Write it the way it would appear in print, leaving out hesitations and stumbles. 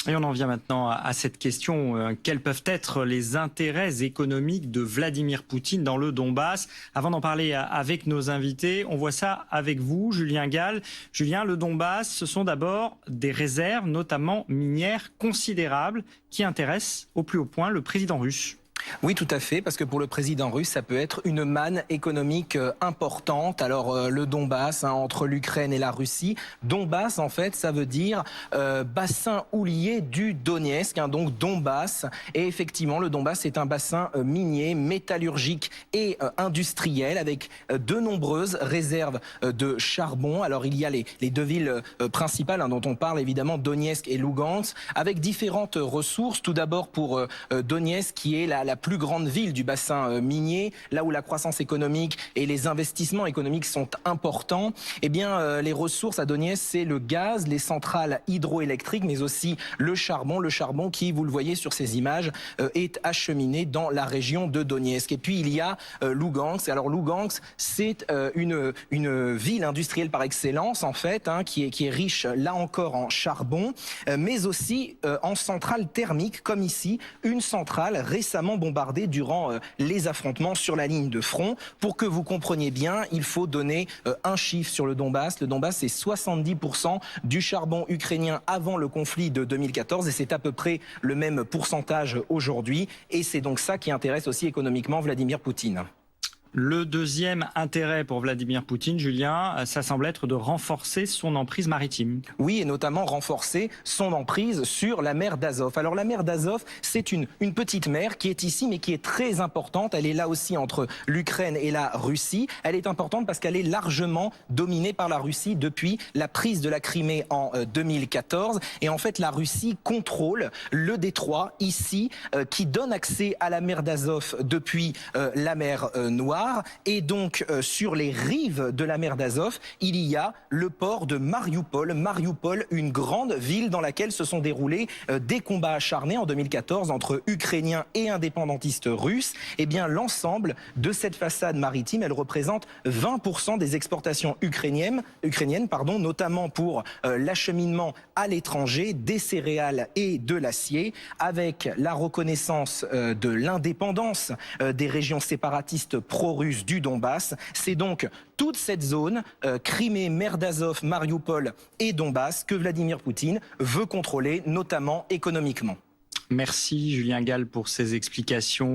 Et on en vient maintenant à cette question. Quels peuvent être les intérêts économiques de Vladimir Poutine dans le Donbass? Avant d'en parler avec nos invités, on voit ça avec vous, Julien Gall. Julien, le Donbass, ce sont d'abord des réserves, notamment minières, considérables, qui intéressent au plus haut point le président russe. Oui, tout à fait, parce que pour le président russe, ça peut être une manne économique importante. Alors, le Donbass, entre l'Ukraine et la Russie. Donbass, en fait, ça veut dire bassin houlier du Donetsk, donc Donbass. Et effectivement, le Donbass est un bassin minier, métallurgique et industriel, avec de nombreuses réserves de charbon. Alors, il y a les deux villes principales dont on parle, évidemment, Donetsk et Lugansk, avec différentes ressources. Tout d'abord pour Donetsk, qui est la plus grande ville du bassin minier, là où la croissance économique et les investissements économiques sont importants. Eh bien, les ressources à Donetsk, c'est le gaz, les centrales hydroélectriques, mais aussi le charbon. Le charbon qui, vous le voyez sur ces images, est acheminé dans la région de Donetsk. Et puis, il y a Lugansk. Alors, Lugansk, c'est une ville industrielle par excellence, en fait, qui est riche, là encore, en charbon, mais aussi en centrales thermiques, comme ici, une centrale récemment bombardée durant les affrontements sur la ligne de front. Pour que vous compreniez bien, il faut donner un chiffre sur le Donbass. Le Donbass, c'est 70% du charbon ukrainien avant le conflit de 2014 et c'est à peu près le même pourcentage aujourd'hui. Et c'est donc ça qui intéresse aussi économiquement Vladimir Poutine. Le deuxième intérêt pour Vladimir Poutine, Julien, ça semble être de renforcer son emprise maritime. Oui, et notamment renforcer son emprise sur la mer d'Azov. Alors la mer d'Azov, c'est une petite mer qui est ici, mais qui est très importante. Elle est là aussi entre l'Ukraine et la Russie. Elle est importante parce qu'elle est largement dominée par la Russie depuis la prise de la Crimée en 2014. Et en fait, la Russie contrôle le détroit ici, qui donne accès à la mer d'Azov depuis la mer Noire. Et donc, sur les rives de la mer d'Azov, il y a le port de Mariupol. Mariupol, une grande ville dans laquelle se sont déroulés des combats acharnés en 2014 entre Ukrainiens et indépendantistes russes. Eh bien, l'ensemble de cette façade maritime, elle représente 20% des exportations ukrainiennes, notamment pour l'acheminement à l'étranger des céréales et de l'acier, avec la reconnaissance de l'indépendance des régions séparatistes pro-russes du Donbass. C'est donc toute cette zone, Crimée, mer d'Azov, Mariupol et Donbass, que Vladimir Poutine veut contrôler, notamment économiquement. Merci Julien Gall pour ces explications.